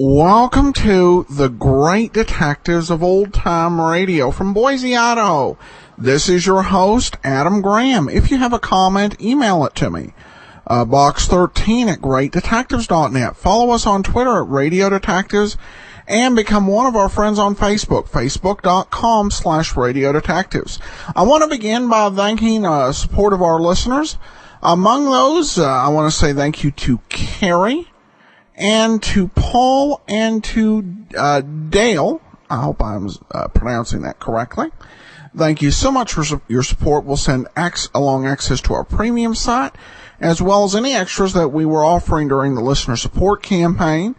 Welcome to the Great Detectives of Old Time Radio from Boise, Idaho. This is your host, Adam Graham. If you have a comment, email it to me. Box 13 at greatdetectives.net. Follow us on Twitter at Radio Detectives and become one of our friends on Facebook, facebook.com/Radio Detectives. I want to begin by thanking support of our listeners. Among those, I want to say thank you to Carrie, and to Paul, and to Dale. I hope I'm pronouncing that correctly. Thank you so much for your support. We'll send along access to our premium site, as well as any extras that we were offering during the listener support campaign.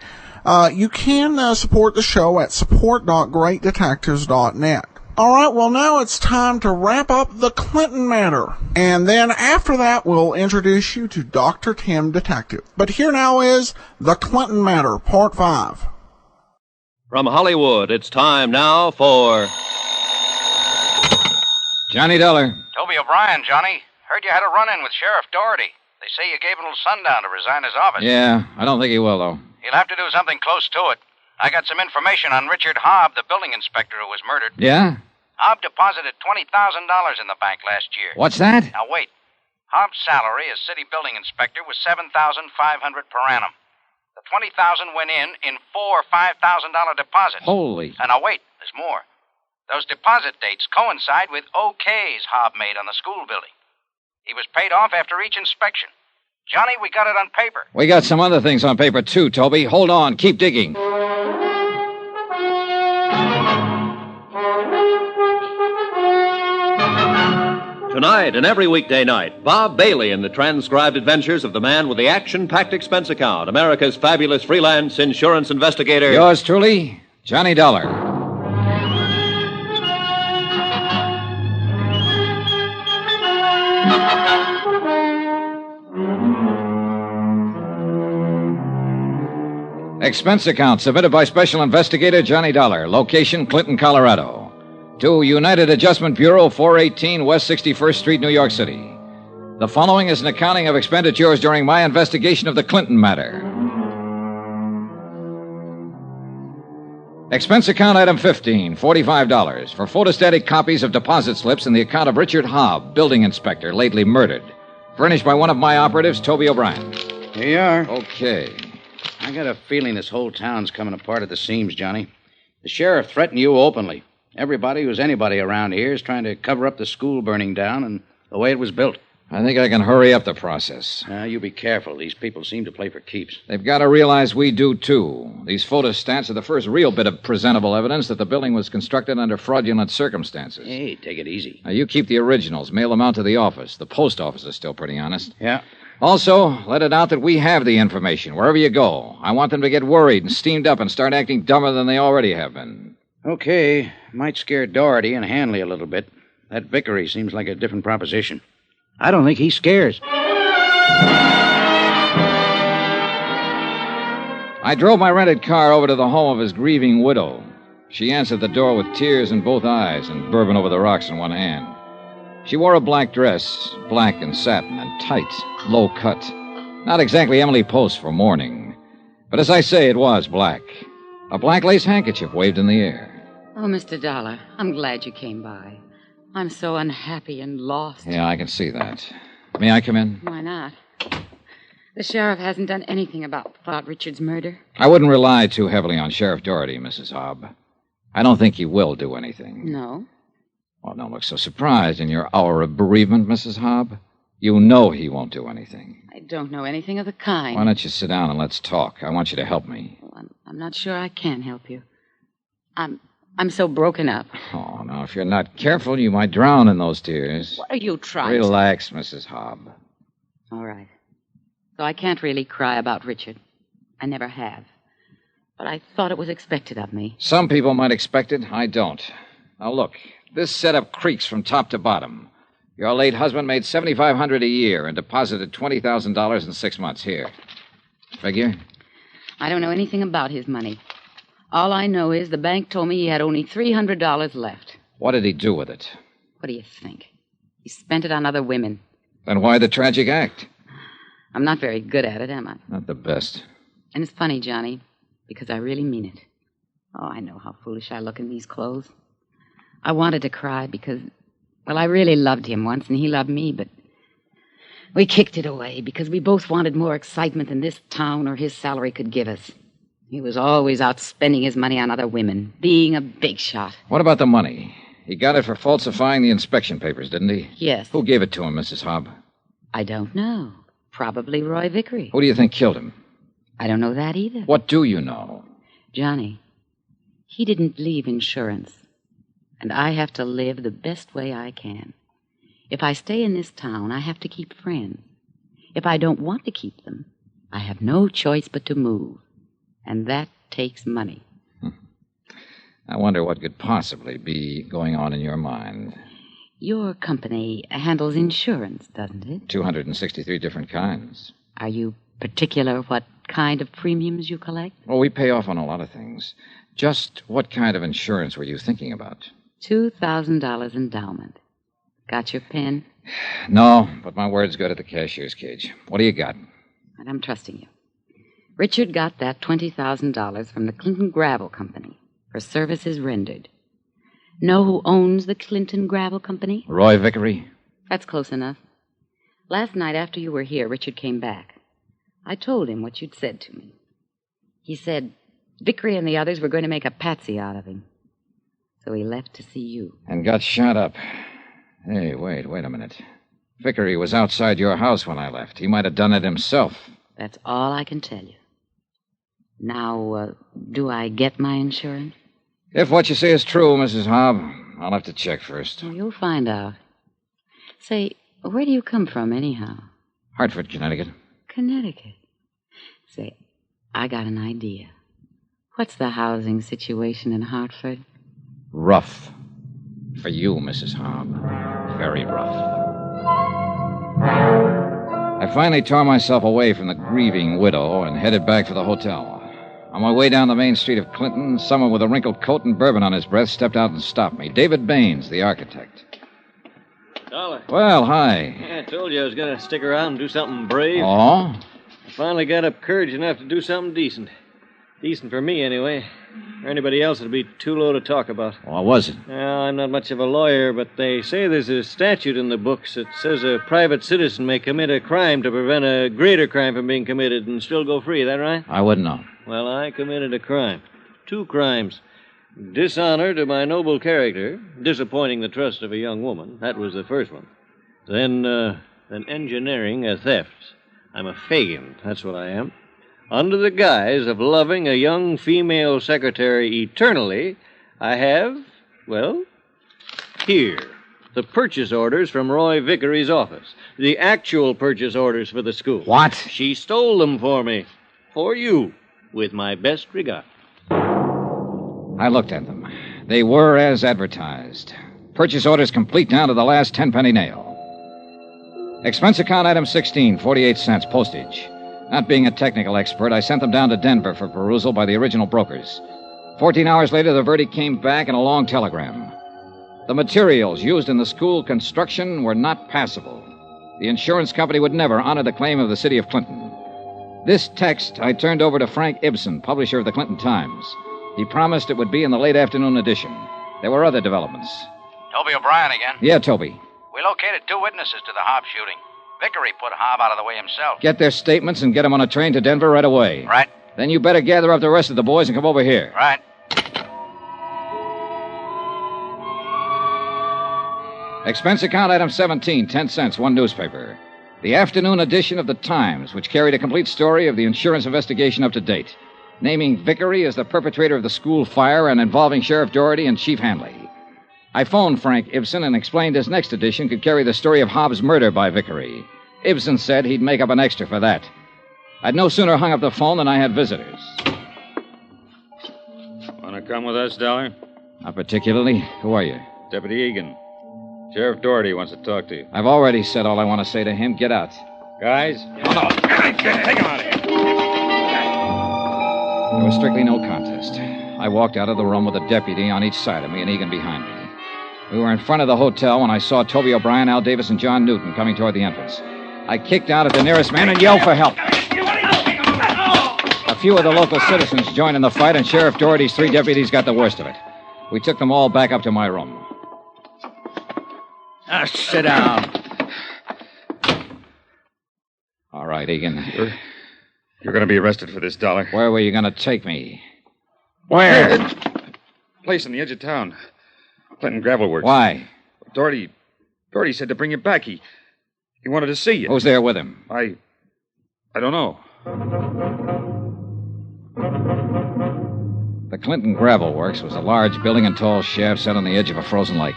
You can support the show at support.greatdetectives.net. All right, well, now it's time to wrap up the Clinton matter. And then after that, we'll introduce you to Dr. Tim Detective. But here now is the Clinton matter, Part 5. From Hollywood, it's time now for... Johnny Dollar. Toby O'Brien, Johnny. Heard you had a run-in with Sheriff Doherty. They say you gave him till sundown to resign his office. Yeah, I don't think he will, though. He'll have to do something close to it. I got some information on Richard Hobb, the building inspector who was murdered. Yeah? Hobb deposited $20,000 in the bank last year. What's that? Now, wait. Hobb's salary as city building inspector was $7,500 per annum. The $20,000 went in 4 $5,000 deposits. Holy. And now, wait, there's more. Those deposit dates coincide with OKs Hobb made on the school building. He was paid off after each inspection. Johnny, we got it on paper. We got some other things on paper, too, Toby. Hold on. Keep digging. Tonight and every weekday night, Bob Bailey in the transcribed adventures of the man with the action-packed expense account, America's fabulous freelance insurance investigator. Yours truly, Johnny Dollar. Expense account submitted by Special Investigator Johnny Dollar. Location, Clinton, Colorado. To United Adjustment Bureau, 418 West 61st Street, New York City. The following is an accounting of expenditures during my investigation of the Clinton matter. Expense account item 15, $45, for photostatic copies of deposit slips in the account of Richard Hobb, building inspector, lately murdered. Furnished by one of my operatives, Toby O'Brien. Here you are. Okay. I got a feeling this whole town's coming apart at the seams, Johnny. The sheriff threatened you openly. Everybody who's anybody around here is trying to cover up the school burning down and the way it was built. I think I can hurry up the process. You be careful. These people seem to play for keeps. They've got to realize we do, too. These photostats are the first real bit of presentable evidence that the building was constructed under fraudulent circumstances. Hey, take it easy. Now, you keep the originals. Mail them out to the office. The post office is still pretty honest. Yeah. Also, let it out that we have the information wherever you go. I want them to get worried and steamed up and start acting dumber than they already have been. Okay. Might scare Doherty and Hanley a little bit. That Vickery seems like a different proposition. I don't think he scares. I drove my rented car over to the home of his grieving widow. She answered the door with tears in both eyes and bourbon over the rocks in one hand. She wore a black dress, black and satin and tight, low cut. Not exactly Emily Post for mourning. But as I say, it was black. A black lace handkerchief waved in the air. Oh, Mr. Dollar, I'm glad you came by. I'm so unhappy and lost. Yeah, I can see that. May I come in? Why not? The sheriff hasn't done anything about Richard's murder. I wouldn't rely too heavily on Sheriff Doherty, Mrs. Hobb. I don't think he will do anything. No? Well, don't look so surprised in your hour of bereavement, Mrs. Hobb. You know he won't do anything. I don't know anything of the kind. Why don't you sit down and let's talk? I want you to help me. Well, I'm not sure I can help you. I'm so broken up. Oh, now, if you're not careful, you might drown in those tears. What are you trying Relax, Mrs. Hobb. All right. So I can't really cry about Richard. I never have. but I thought it was expected of me. Some people might expect it. I don't. Now, look. This setup creaks from top to bottom. Your late husband made $7,500 a year and deposited $20,000 in 6 months. Here. Figure? I don't know anything about his money. All I know is the bank told me he had only $300 left. What did he do with it? What do you think? He spent it on other women. Then why the tragic act? I'm not very good at it, am I? Not the best. And it's funny, Johnny, because I really mean it. Oh, I know how foolish I look in these clothes. I wanted to cry because, well, I really loved him once and he loved me, but we kicked it away because we both wanted more excitement than this town or his salary could give us. He was always out spending his money on other women, being a big shot. What about the money? He got it for falsifying the inspection papers, didn't he? Yes. Who gave it to him, Mrs. Hobb? I don't know. Probably Roy Vickery. Who do you think killed him? I don't know that either. What do you know? Johnny, he didn't leave insurance. And I have to live the best way I can. If I stay in this town, I have to keep friends. If I don't want to keep them, I have no choice but to move. And that takes money. I wonder what could possibly be going on in your mind. Your company handles insurance, doesn't it? 263 different kinds. Are you particular what kind of premiums you collect? Well, we pay off on a lot of things. Just what kind of insurance were you thinking about? $2,000 endowment. Got your pen? No, but my word's good at the cashier's cage. What do you got? And I'm trusting you. Richard got that $20,000 from the Clinton Gravel Company for services rendered. Know who owns the Clinton Gravel Company? Roy Vickery? That's close enough. Last night after you were here, Richard came back. I told him what you'd said to me. He said Vickery and the others were going to make a patsy out of him. So he left to see you. And got shot up. Hey, wait a minute. Vickery was outside your house when I left. He might have done it himself. That's all I can tell you. Now, do I get my insurance? If what you say is true, Mrs. Hobb, I'll have to check first. Well, you'll find out. Say, where do you come from, anyhow? Hartford, Connecticut. Connecticut. Say, I got an idea. What's the housing situation in Hartford? Rough. For you, Mrs. Hobb. Very rough. I finally tore myself away from the grieving widow and headed back for the hotel. On my way down the main street of Clinton, someone with a wrinkled coat and bourbon on his breath stepped out and stopped me. David Baines, the architect. Dollar. Well, hi. Yeah, I told you I was going to stick around and do something brave. Oh? I finally got up courage enough to do something decent. Decent for me, anyway. For anybody else, it'd be too low to talk about. What was it? Well, I'm not much of a lawyer, but they say there's a statute in the books that says a private citizen may commit a crime to prevent a greater crime from being committed and still go free. Is that right? I wouldn't know. Well, I committed a crime. 2 crimes. Dishonor to my noble character, disappointing the trust of a young woman. That was the first one. Then engineering a theft. I'm a Fagin. That's what I am. Under the guise of loving a young female secretary eternally, I have, well, here, the purchase orders from Roy Vickery's office. The actual purchase orders for the school. What? She stole them for me. For you. With my best regard. I looked at them. They were as advertised. Purchase orders complete down to the last 10-penny nail. Expense account item 16, 48 cents, postage. Not being a technical expert, I sent them down to Denver for perusal by the original brokers. 14 hours later, the verdict came back in a long telegram. The materials used in the school construction were not passable. The insurance company would never honor the claim of the city of Clinton. This text I turned over to Frank Ibsen, publisher of the Clinton Times. He promised it would be in the late afternoon edition. There were other developments. Toby O'Brien again. Yeah, Toby. We located 2 witnesses to the Hobb shooting. Vickery put Hobb out of the way himself. Get their statements and get them on a train to Denver right away. Right. Then you better gather up the rest of the boys and come over here. Right. Expense account item 17, 10 cents, 1 newspaper. The afternoon edition of the Times, which carried a complete story of the insurance investigation up to date, naming Vickery as the perpetrator of the school fire and involving Sheriff Doherty and Chief Hanley. I phoned Frank Ibsen and explained his next edition could carry the story of Hobbs' murder by Vickery. Ibsen said he'd make up an extra for that. I'd no sooner hung up the phone than I had visitors. Want to come with us, Dollar? Not particularly. Who are you? Deputy Egan. Sheriff Doherty wants to talk to you. I've already said all I want to say to him. Get out. Guys? Oh, no. Take him out of here. There was strictly no contest. I walked out of the room with a deputy on each side of me and Egan behind me. We were in front of the hotel when I saw Toby O'Brien, Al Davis, and John Newton coming toward the entrance. I kicked out at the nearest man and yelled for help. A few of the local citizens joined in the fight, and Sheriff Doherty's 3 deputies got the worst of it. We took them all back up to my room. Now, sit down. All right, Egan. You're going to be arrested for this, Dollar. Where were you going to take me? Where? Place on the edge of town. Clinton Gravel Works. Why? Doherty said to bring you back. He wanted to see you. Who's there with him? I don't know. The Clinton Gravel Works was a large building and tall shaft set on the edge of a frozen lake.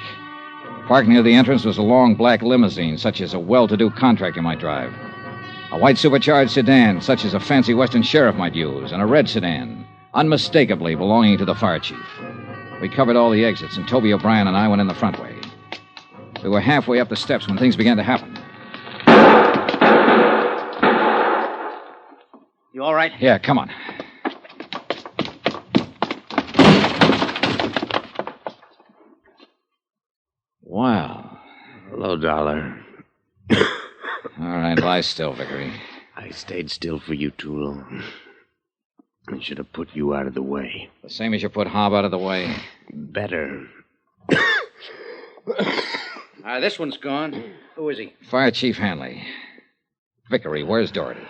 Parked near the entrance was a long black limousine, such as a well-to-do contractor might drive. A white supercharged sedan, such as a fancy Western sheriff might use, and a red sedan, unmistakably belonging to the fire chief. We covered all the exits, and Toby O'Brien and I went in the front way. We were halfway up the steps when things began to happen. You all right? Yeah, come on. Wow. Hello, Dollar. All right, lie still, Vickery. I stayed still for you too long. I should have put you out of the way. The same as you put Hobb out of the way. Better. This one's gone. Who is he? Fire Chief Hanley. Vickery, where's Doherty?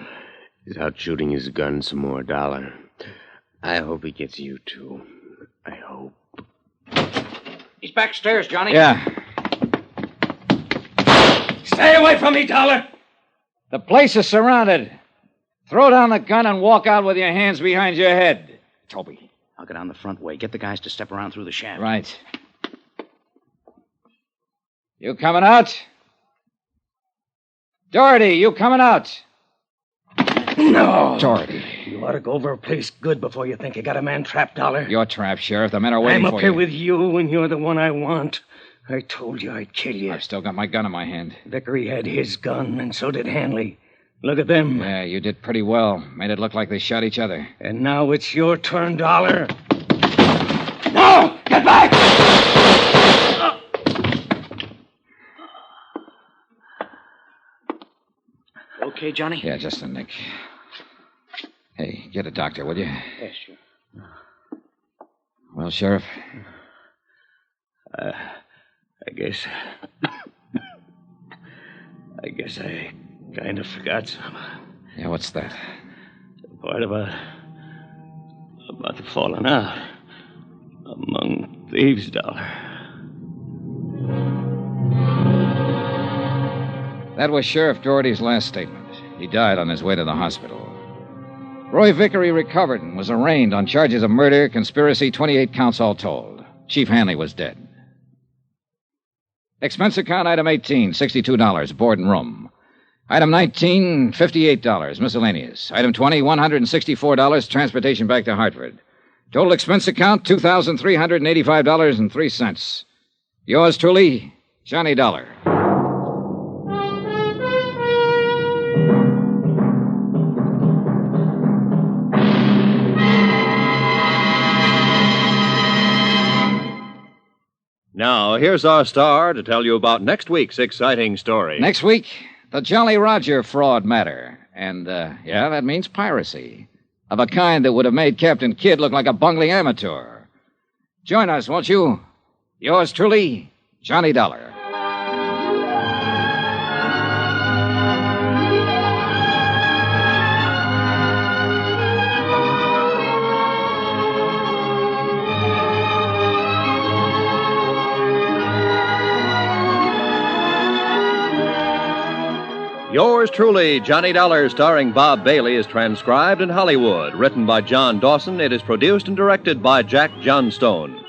He's out shooting his gun some more, Dollar. I hope he gets you, too. I hope. He's backstairs, Johnny. Yeah. Stay away from me, Dollar. The place is surrounded. Throw down the gun and walk out with your hands behind your head. Toby. I'll go down the front way. Get the guys to step around through the shaft. Right. You coming out? Doherty, you coming out? No. Doherty. You ought to go over a place good before you think you got a man trapped, Dollar. You're trapped, Sheriff. The men are waiting for you. I'm up here with you, and you're the one I want. I told you I'd kill you. I've still got my gun in my hand. Vickery had his gun, and so did Hanley. Look at them. Yeah, you did pretty well. Made it look like they shot each other. And now it's your turn, Dollar. No! Get back! Okay, Johnny? Yeah, just a nick. Hey, get a doctor, will you? Yes, sure. Well, Sheriff? I guess I kind of forgot some. Yeah, what's that? The part about the falling out among thieves, Dollar. That was Sheriff Doherty's last statement. He died on his way to the hospital. Roy Vickery recovered and was arraigned on charges of murder, conspiracy, 28 counts all told. Chief Hanley was dead. Expense account item 18, $62, board and room. Item 19, $58, miscellaneous. Item 20, $164, transportation back to Hartford. Total expense account, $2,385.03. Yours truly, Johnny Dollar. Now, here's our star to tell you about next week's exciting story. Next week, the Jolly Roger fraud matter. And, that means piracy. Of a kind that would have made Captain Kidd look like a bungling amateur. Join us, won't you? Yours truly, Johnny Dollar. Yours truly, Johnny Dollar, starring Bob Bailey, is transcribed in Hollywood. Written by John Dawson, it is produced and directed by Jack Johnstone.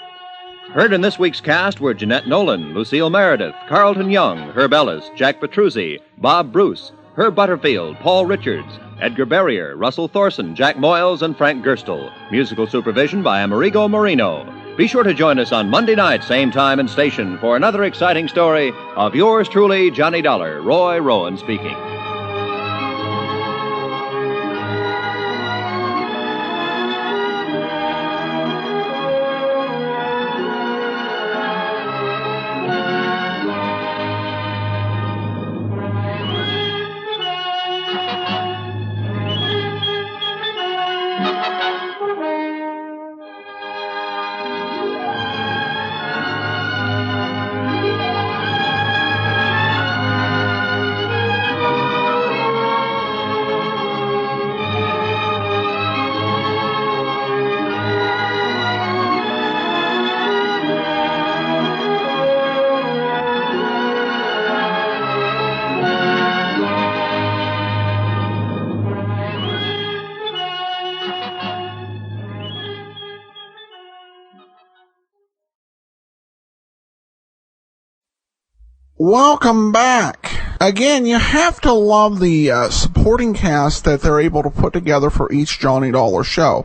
Heard in this week's cast were Jeanette Nolan, Lucille Meredith, Carlton Young, Herb Ellis, Jack Petruzzi, Bob Bruce, Herb Butterfield, Paul Richards, Edgar Barrier, Russell Thorson, Jack Moyles, and Frank Gerstle. Musical supervision by Amerigo Marino. Be sure to join us on Monday night, same time and station, for another exciting story of yours truly, Johnny Dollar. Roy Rowan speaking. Welcome back. Again, you have to love the supporting cast that they're able to put together for each Johnny Dollar show.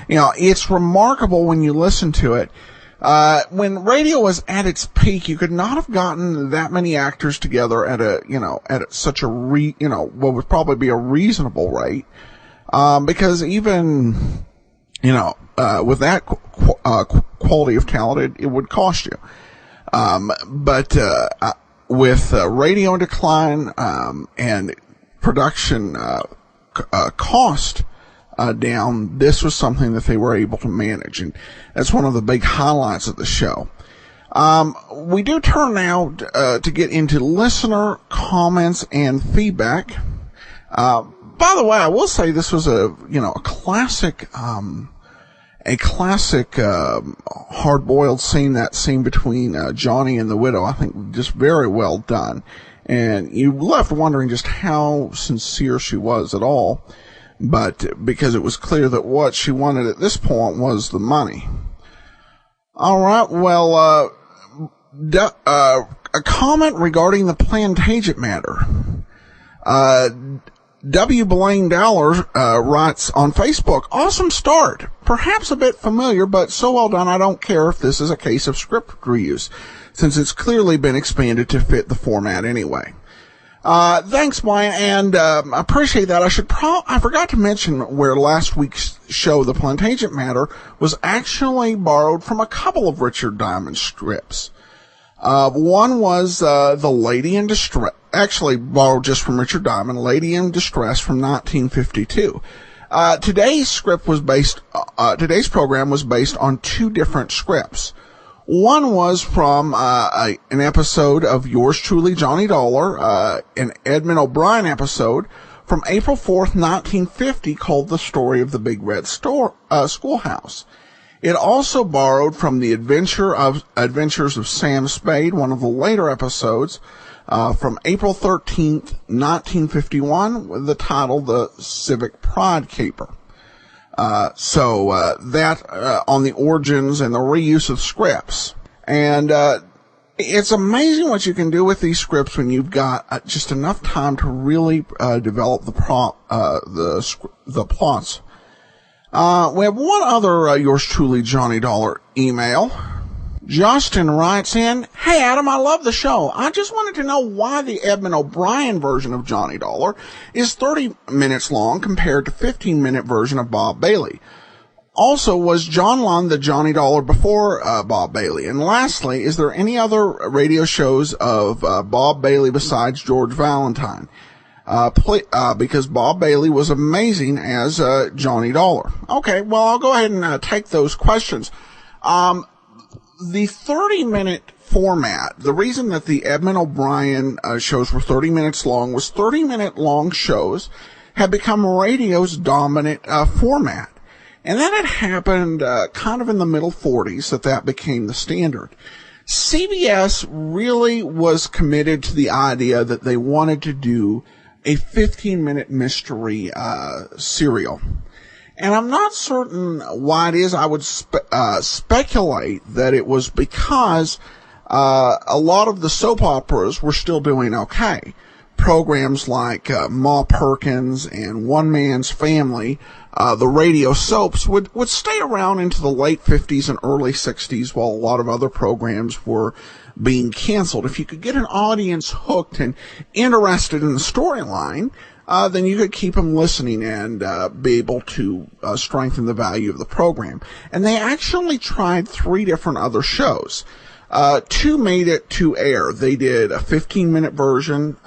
You know, it's remarkable when you listen to it. When radio was at its peak, you could not have gotten that many actors together at such a what would probably be a reasonable rate. Because even, with that quality of talent, it would cost you. With radio in decline and production cost down, this was something that they were able to manage, and that's one of the big highlights of the show. We do turn now to get into listener comments and feedback. By the way, I will say this was a classic hard-boiled scene, that scene between Johnny and the widow. I think just very well done. And you left wondering just how sincere she was at all. But because it was clear that what she wanted at this point was the money. All right, well, a comment regarding the Plantagenet matter. W. Blaine Dowler writes on Facebook, awesome start. Perhaps a bit familiar, but so well done I don't care if this is a case of script reuse, since it's clearly been expanded to fit the format anyway. Thanks, Blaine, and I appreciate that. I forgot to mention where last week's show, The Plantagenet Matter, was actually borrowed from a couple of Richard Diamond strips. One was The Lady in Distress, actually borrowed just from Richard Diamond, Lady in Distress from 1952. Today's program was based on two different scripts. One was from an episode of Yours Truly, Johnny Dollar, an Edmund O'Brien episode from April 4th, 1950, called The Story of the Big Red Schoolhouse. It also borrowed from the Adventures of Sam Spade, one of the later episodes, from April 13th, 1951, with the title The Civic Pride Caper. That on the origins and the reuse of scripts. And it's amazing what you can do with these scripts when you've got just enough time to really develop the plots. We have one other Yours Truly, Johnny Dollar email. Justin writes in, hey Adam, I love the show. I just wanted to know why the Edmund O'Brien version of Johnny Dollar is 30 minutes long compared to 15-minute version of Bob Bailey. Also, was John Lund the Johnny Dollar before Bob Bailey? And lastly, is there any other radio shows of Bob Bailey besides George Valentine? Because Bob Bailey was amazing as Johnny Dollar. Okay, well, I'll go ahead and take those questions. The 30-minute format, the reason that the Edmund O'Brien shows were 30 minutes long was 30-minute long shows had become radio's dominant format. And that had happened kind of in the middle 40s that became the standard. CBS really was committed to the idea that they wanted to do a 15-minute mystery serial. And I'm not certain why it is. I would speculate that it was because a lot of the soap operas were still doing okay. programs like Ma Perkins and One Man's Family, the radio soaps, would stay around into the late 50s and early 60s while a lot of other programs were being canceled. If you could get an audience hooked and interested in the storyline, then you could keep them listening and be able to strengthen the value of the program. And they actually tried 3 different other shows. 2 made it to air. They did a 15-minute version,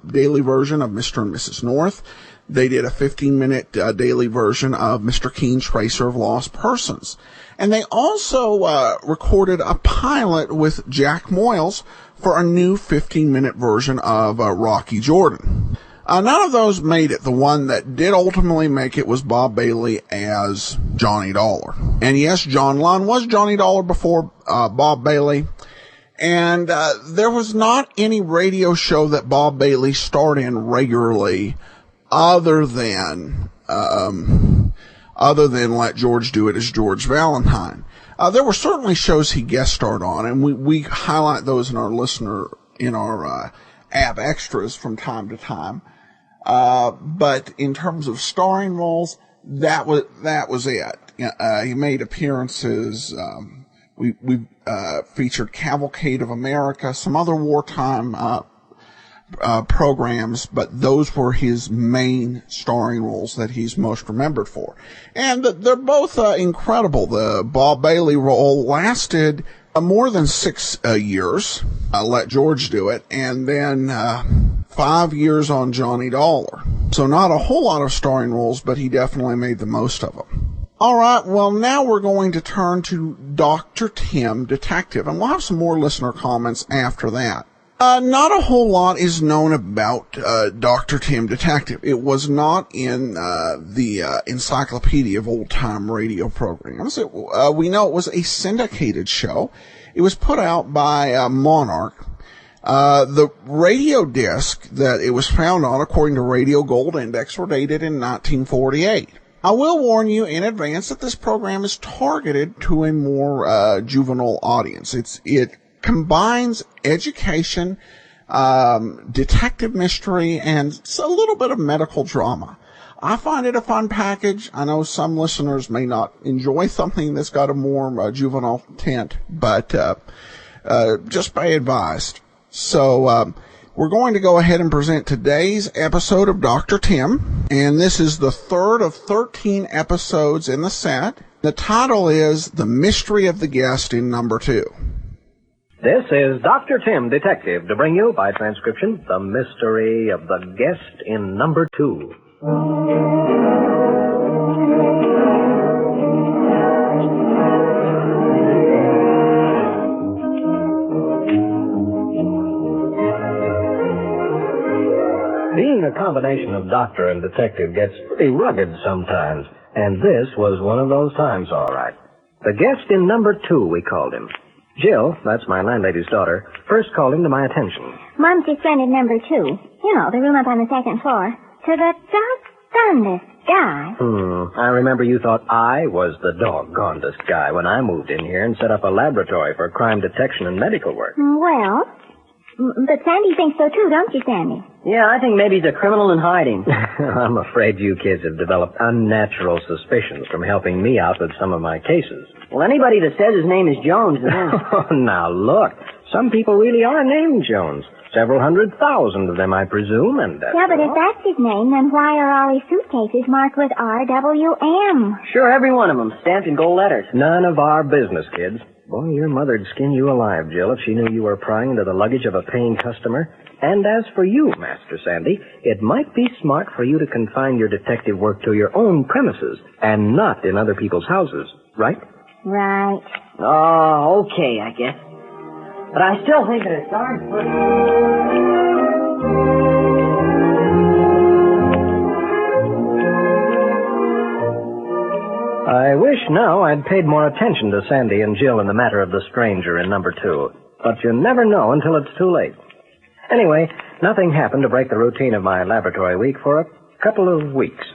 daily version of Mr. and Mrs. North. They did a 15-minute daily version of Mr. Keen, Tracer of Lost Persons. And they also recorded a pilot with Jack Moyles for a new 15-minute version of Rocky Jordan. None of those made it. The one that did ultimately make it was Bob Bailey as Johnny Dollar. And yes, John Lunn was Johnny Dollar before Bob Bailey. And there was not any radio show that Bob Bailey starred in regularly other than Let George Do It as George Valentine. There were certainly shows he guest starred on, and we highlight those in our app extras from time to time. But in terms of starring roles, that was it. He made appearances. We featured Cavalcade of America, some other wartime programs, but those were his main starring roles that he's most remembered for. And they're both incredible. The Bob Bailey role lasted more than 6 years. Let George Do It, and then 5 years on Johnny Dollar. So not a whole lot of starring roles, but he definitely made the most of them. All right, well, now we're going to turn to Dr. Tim, Detective, and we'll have some more listener comments after that. Not a whole lot is known about Dr. Tim, Detective. It was not in the Encyclopedia of Old-Time Radio Programs. We know it was a syndicated show. It was put out by Monarch. The radio disc that it was found on, according to Radio Gold Index, were dated in 1948. I will warn you in advance that this program is targeted to a more juvenile audience. It combines education, detective mystery, and a little bit of medical drama. I find it a fun package. I know some listeners may not enjoy something that's got a more juvenile tint, but just be advised. So we're going to go ahead and present today's episode of Dr. Tim, and this is the 3rd of 13 episodes in the set. The title is The Mystery of the Guest in Number 2. This is Dr. Tim, Detective, to bring you, by transcription, The Mystery of the Guest in Number 2. Being a combination of doctor and detective gets pretty rugged sometimes, and this was one of those times, all right. The Guest in Number 2, we called him. Jill, that's my landlady's daughter, first called him to my attention. Mom just rented number 2. You know, the room up on the 2nd floor. To the doggonedest guy. I remember you thought I was the doggonedest guy when I moved in here and set up a laboratory for crime detection and medical work. Well, but Sandy thinks so too, don't you, Sandy? Yeah, I think maybe he's a criminal in hiding. I'm afraid you kids have developed unnatural suspicions from helping me out with some of my cases. Well, anybody that says his name is Jones is in. Oh, now look. Some people really are named Jones. Several 100,000 of them, I presume, and... yeah, but if that's his name, then why are all his suitcases marked with RWM? Sure, every one of them, stamped in gold letters. None of our business, kids. Boy, your mother'd skin you alive, Jill, if she knew you were prying into the luggage of a paying customer. And as for you, Master Sandy, it might be smart for you to confine your detective work to your own premises and not in other people's houses, right? Right. Oh, okay, I guess. But I still think that it's darn pretty. I wish now I'd paid more attention to Sandy and Jill in the matter of the stranger in number 2. But you never know until it's too late. Anyway, nothing happened to break the routine of my laboratory week for a couple of weeks.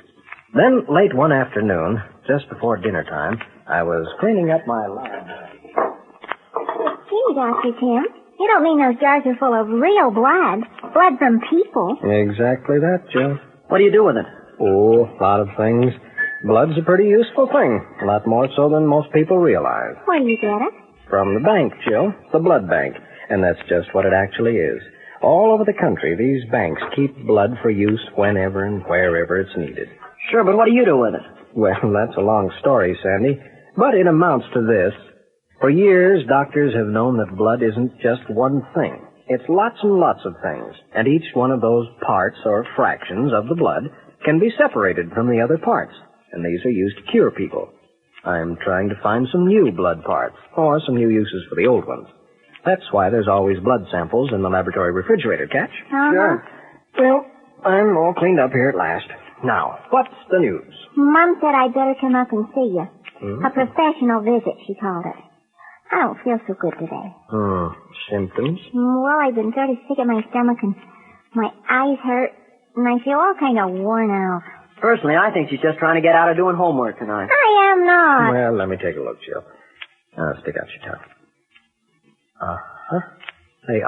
Then, late one afternoon, just before dinner time, I was cleaning up my lab. Gee, Dr. Tim, you don't mean those jars are full of real blood? blood from people. Exactly that, Jill. What do you do with it? Oh, a lot of things. Blood's a pretty useful thing. A lot more so than most people realize. Where do you get it? From the bank, Jill. The blood bank. And that's just what it actually is. All over the country, these banks keep blood for use whenever and wherever it's needed. Sure, but what do you do with it? Well, that's a long story, Sandy. But it amounts to this. For years, doctors have known that blood isn't just one thing. It's lots and lots of things. And each one of those parts or fractions of the blood can be separated from the other parts. And these are used to cure people. I'm trying to find some new blood parts, or some new uses for the old ones. That's why there's always blood samples in the laboratory refrigerator, catch? Sure. Well, I'm all cleaned up here at last. Now, what's the news? Mom said I'd better come up and see you. A professional visit, she called it. I don't feel so good today. Symptoms? Well, I've been sort of sick at my stomach and my eyes hurt, and I feel all kind of worn out. Personally, I think she's just trying to get out of doing homework tonight. I am not. Well, let me take a look, Jill. Stick out your tongue. Say,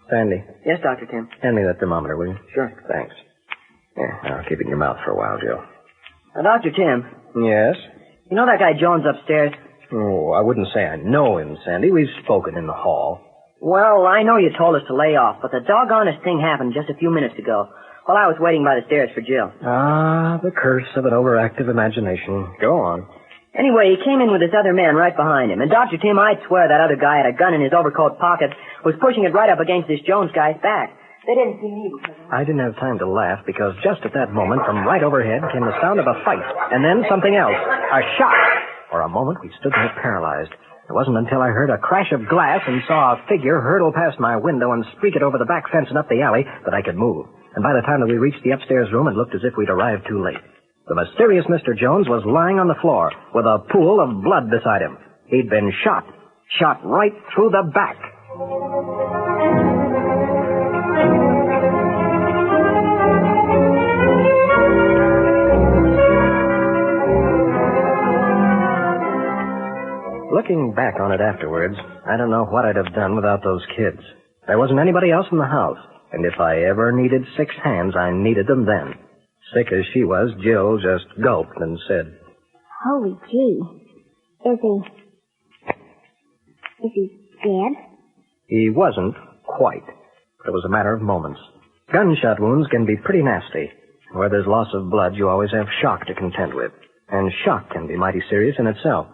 Sandy. Yes, Dr. Tim. Hand me that thermometer, will you? Sure. Thanks. Yeah, I'll keep it in your mouth for a while, Jill. Dr. Tim. Yes? You know that guy Jones upstairs? Oh, I wouldn't say I know him, Sandy. We've spoken in the hall. Well, I know you told us to lay off, but the doggonest thing happened just a few minutes ago while I was waiting by the stairs for Jill. The curse of an overactive imagination. Go on. Anyway, he came in with this other man right behind him. And Dr. Tim, I'd swear that other guy had a gun in his overcoat pocket, was pushing it right up against this Jones guy's back. They didn't see me because I didn't have time to laugh because just at that moment, from right overhead came the sound of a fight, and then something else. A shot. For a moment, we stood there paralyzed. It wasn't until I heard a crash of glass and saw a figure hurtle past my window and streak it over the back fence and up the alley that I could move. And by the time that we reached the upstairs room, it looked as if we'd arrived too late. The mysterious Mr. Jones was lying on the floor with a pool of blood beside him. He'd been shot right through the back. Looking back on it afterwards, I don't know what I'd have done without those kids. There wasn't anybody else in the house, and if I ever needed 6 hands, I needed them then. Sick as she was, Jill just gulped and said, Holy gee. Is he dead? He wasn't quite, but it was a matter of moments. Gunshot wounds can be pretty nasty. Where there's loss of blood, you always have shock to contend with, and shock can be mighty serious in itself.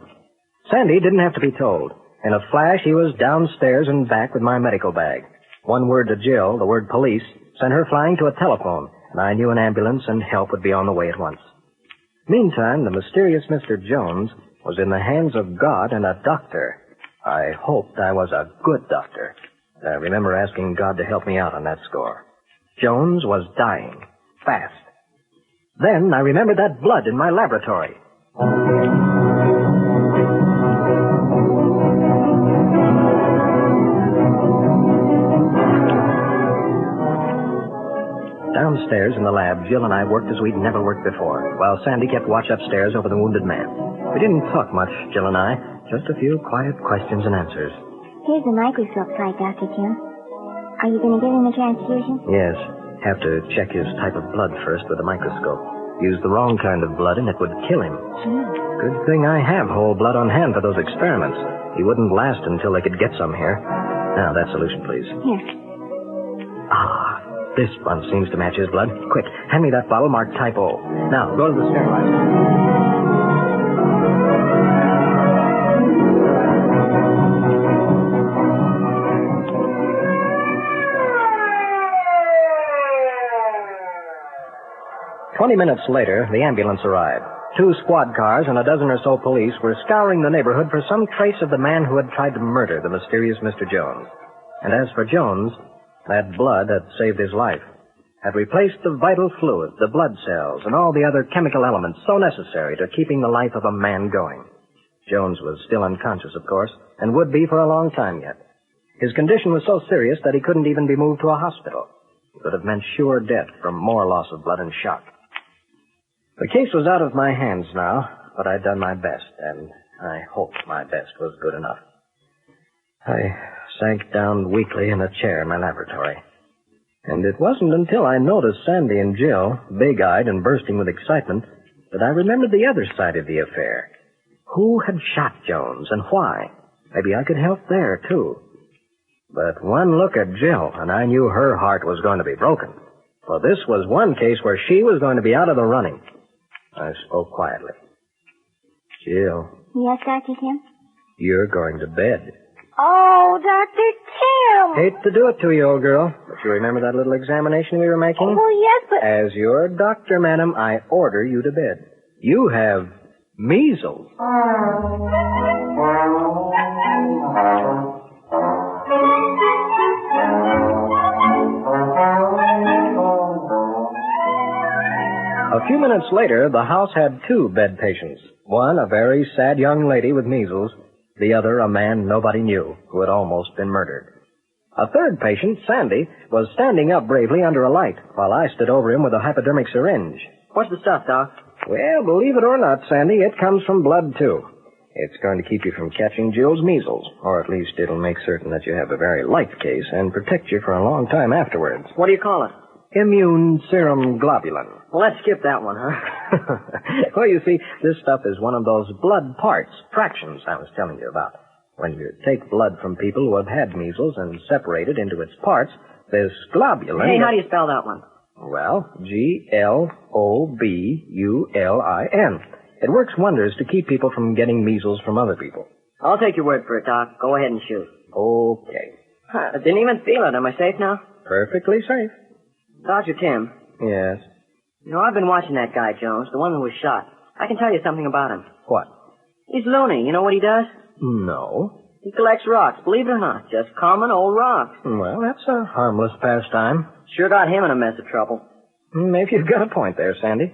Sandy didn't have to be told. In a flash, he was downstairs and back with my medical bag. One word to Jill, the word police, sent her flying to a telephone, and I knew an ambulance and help would be on the way at once. Meantime, the mysterious Mr. Jones was in the hands of God and a doctor. I hoped I was a good doctor. I remember asking God to help me out on that score. Jones was dying, fast. Then I remembered that blood in my laboratory. Downstairs in the lab, Jill and I worked as we'd never worked before, while Sandy kept watch upstairs over the wounded man. We didn't talk much, Jill and I, just a few quiet questions and answers. Here's the microscope slide, Dr. Tim. Are you going to give him a transfusion? Yes. Have to check his type of blood first with a microscope. Use the wrong kind of blood and it would kill him. Good thing I have whole blood on hand for those experiments. He wouldn't last until they could get some here. Now, that solution, please. Here. This one seems to match his blood. Quick, hand me that bottle marked type O. Now, go to the sterilizer. "20 minutes later, the ambulance arrived. 2 squad cars and a dozen or so police were scouring the neighborhood for some trace of the man who had tried to murder the mysterious Mr. Jones. And as for Jones, that blood had saved his life, had replaced the vital fluid, the blood cells, and all the other chemical elements so necessary to keeping the life of a man going. Jones was still unconscious, of course, and would be for a long time yet. His condition was so serious that he couldn't even be moved to a hospital. It would have meant sure death from more loss of blood and shock. The case was out of my hands now, but I'd done my best, and I hoped my best was good enough. I sank down weakly in a chair in my laboratory. And it wasn't until I noticed Sandy and Jill, big-eyed and bursting with excitement, that I remembered the other side of the affair. Who had shot Jones and why? Maybe I could help there, too. But one look at Jill, and I knew her heart was going to be broken. For this was one case where she was going to be out of the running. I spoke quietly. Jill. Yes, Dr. Tim? You're going to bed. Oh, Dr. Tim! Hate to do it to you, old girl, but you remember that little examination we were making? Oh, yes, but... As your doctor, madam, I order you to bed. You have measles. A few minutes later, the house had 2 bed patients. One, a very sad young lady with measles. The other, a man nobody knew, who had almost been murdered. A third patient, Sandy, was standing up bravely under a light, while I stood over him with a hypodermic syringe. What's the stuff, Doc? Well, believe it or not, Sandy, it comes from blood, too. It's going to keep you from catching Jill's measles, or at least it'll make certain that you have a very light case and protect you for a long time afterwards. What do you call it? Immune serum globulin. Well, let's skip that one, huh? Well, you see, this stuff is one of those blood parts, fractions I was telling you about. When you take blood from people who have had measles and separate it into its parts, this globulin... Hey, how do you spell that one? Well, Globulin. It works wonders to keep people from getting measles from other people. I'll take your word for it, Doc. Go ahead and shoot. Okay. I didn't even feel it. Am I safe now? Perfectly safe. Dr. Tim. Yes? You know, I've been watching that guy, Jones, the one who was shot. I can tell you something about him. What? He's loony. You know what he does? No. He collects rocks, believe it or not. Just common old rocks. Well, that's a harmless pastime. Sure got him in a mess of trouble. Maybe you've got a point there, Sandy.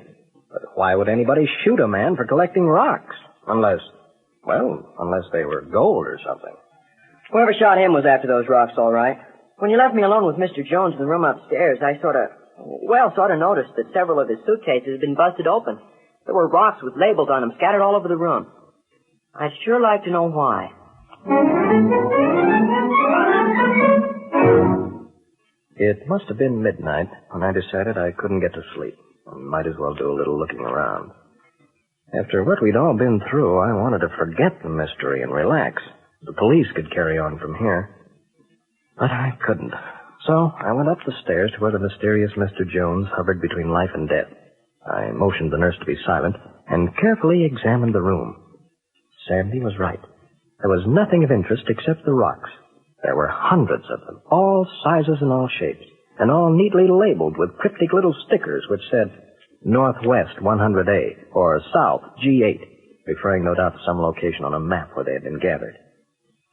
But why would anybody shoot a man for collecting rocks? Unless they were gold or something. Whoever shot him was after those rocks, all right. When you left me alone with Mr. Jones in the room upstairs, I sort of noticed that several of his suitcases had been busted open. There were rocks with labels on them scattered all over the room. I'd sure like to know why. It must have been midnight when I decided I couldn't get to sleep. I might as well do a little looking around. After what we'd all been through, I wanted to forget the mystery and relax. The police could carry on from here. But I couldn't. So I went up the stairs to where the mysterious Mr. Jones hovered between life and death. I motioned the nurse to be silent and carefully examined the room. Sandy was right. There was nothing of interest except the rocks. There were hundreds of them, all sizes and all shapes, and all neatly labeled with cryptic little stickers which said Northwest 100A or South G8, referring no doubt to some location on a map where they had been gathered.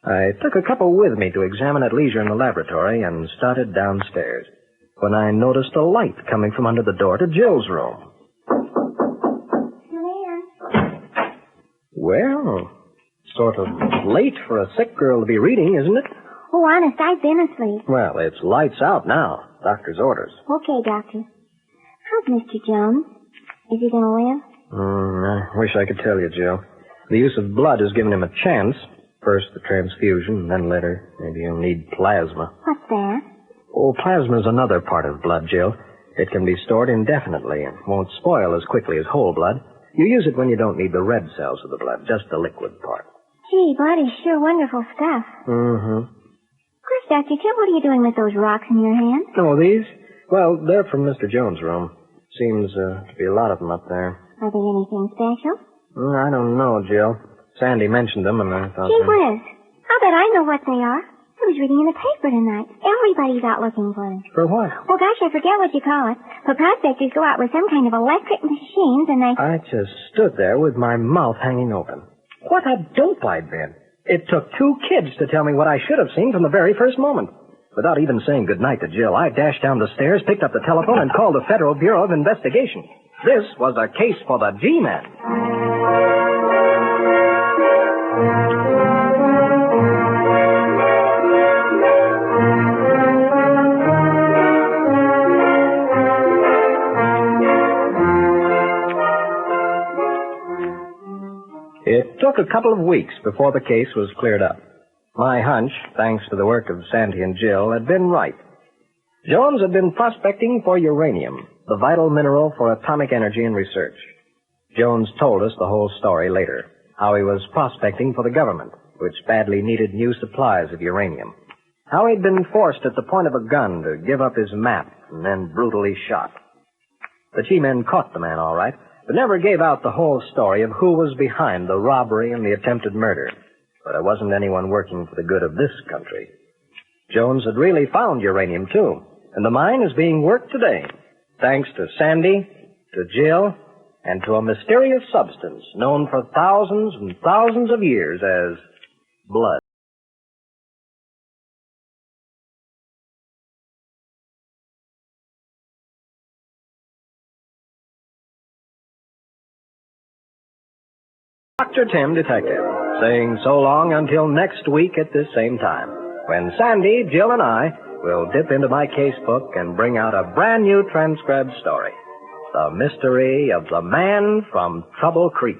I took a couple with me to examine at leisure in the laboratory and started downstairs when I noticed a light coming from under the door to Jill's room. Well, sort of late for a sick girl to be reading, isn't it? Oh, honest, I've been asleep. Well, it's lights out now. Doctor's orders. Okay, Doctor. How's Mr. Jones? Is he going to live? I wish I could tell you, Jill. The use of blood has given him a chance. First the transfusion, then later, maybe he'll need plasma. What's that? Oh, plasma's another part of blood, Jill. It can be stored indefinitely and won't spoil as quickly as whole blood. You use it when you don't need the red cells of the blood, just the liquid part. Gee, blood is sure wonderful stuff. Mm-hmm. Of course, Dr. Tim, what are you doing with those rocks in your hand? Oh, these? Well, they're from Mr. Jones' room. Seems to be a lot of them up there. Are they anything special? I don't know, Jill. Sandy mentioned them, and I thought... Gee whiz. I'll bet I know what they are. I was reading in the paper tonight. Everybody's out looking for them. For what? Well, gosh, I forget what you call it. But prospectors go out with some kind of electric machines, and they... I just stood there with my mouth hanging open. What a dope I'd been. It took 2 kids to tell me what I should have seen from the very first moment. Without even saying goodnight to Jill, I dashed down the stairs, picked up the telephone, and called the Federal Bureau of Investigation. This was a case for the G-Man. It took a couple of weeks before the case was cleared up. My hunch, thanks to the work of Sandy and Jill, had been right. Jones had been prospecting for uranium, the vital mineral for atomic energy and research. Jones told us the whole story later, how he was prospecting for the government, which badly needed new supplies of uranium. How he'd been forced at the point of a gun to give up his map and then brutally shot. The G-men caught the man all right, but never gave out the whole story of who was behind the robbery and the attempted murder. But it wasn't anyone working for the good of this country. Jones had really found uranium, too, and the mine is being worked today, thanks to Sandy, to Jill, and to a mysterious substance known for thousands and thousands of years as blood. Dr. Tim, Detective, saying so long until next week at this same time, when Sandy, Jill, and I will dip into my casebook and bring out a brand new transcribed story. The Mystery of the Man from Trouble Creek.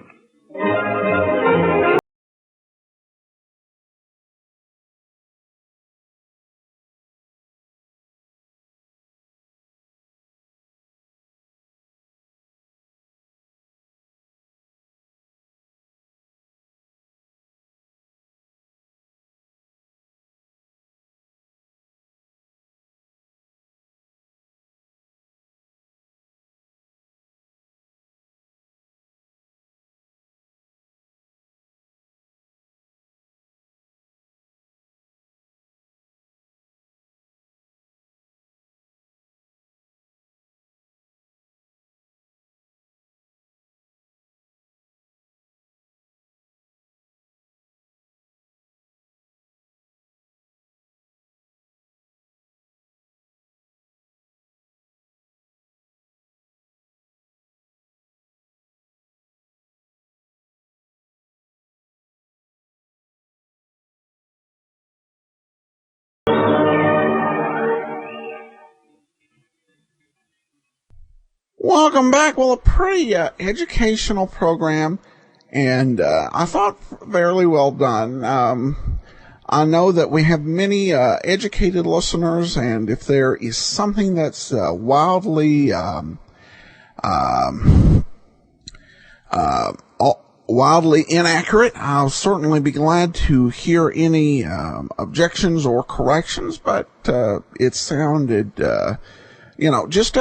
Welcome back. Well, a pretty educational program, and I thought fairly well done. I know that we have many educated listeners, and if there is something that's wildly inaccurate, I'll certainly be glad to hear any objections or corrections, but it sounded, just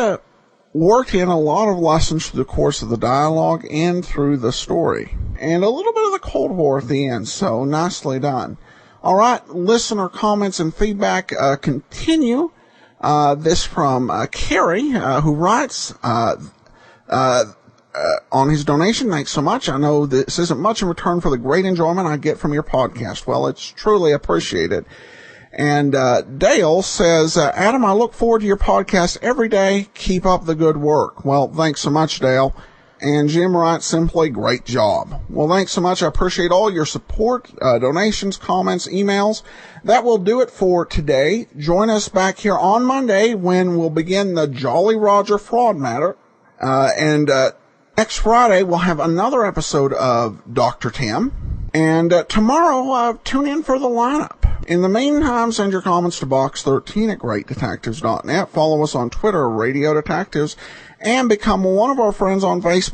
worked in a lot of lessons through the course of the dialogue and through the story. And a little bit of the Cold War at the end, so nicely done. All right, listener comments and feedback continue. This from Kerry, who writes on his donation. Thanks so much. I know this isn't much in return for the great enjoyment I get from your podcast. Well, it's truly appreciated. And Dale says, Adam, I look forward to your podcast every day. Keep up the good work. Well, thanks so much, Dale. And Jim writes simply, great job. Well, thanks so much. I appreciate all your support, donations, comments, emails. That will do it for today. Join us back here on Monday when we'll begin the Jolly Roger fraud matter. And next Friday, we'll have another episode of Dr. Tim. And tomorrow, tune in for the lineup. In the meantime, send your comments to box13 at greatdetectives.net. Follow us on Twitter, Radio Detectives, and become one of our friends on Facebook.